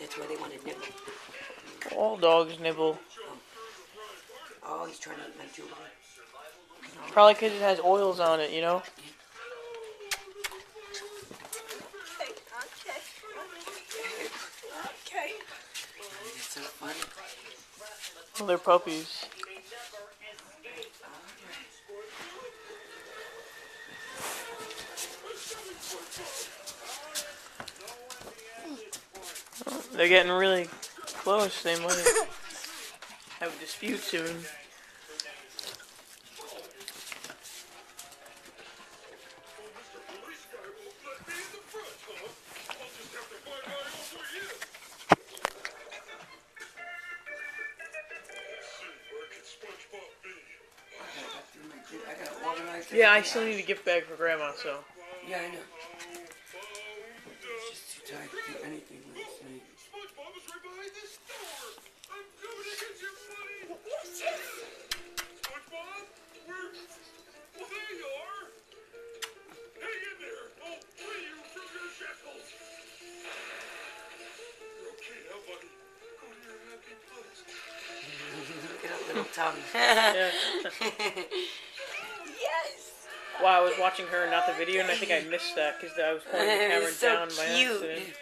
That's why they want to nibble. All dogs nibble. Oh, he's trying to eat my jewelry. Probably because it has oils on it, you know? Okay. It's so funny. Well, they're puppies. They're getting really close. They might have a dispute soon. Yeah, I still need a gift bag for Grandma, so. Yeah, I know. It's just too tired to do anything last night. SpongeBob is right behind this door. I'm coming to get your money. SpongeBob, where? Well, there you are. Hang in there. I'll free you from your shackles. You're okay now, buddy. Go to your happy place. Look at that little tongue. Yeah. Yes. Wow, I was watching her, not the video, and I think I missed that because I was holding the camera so down by cute. accident.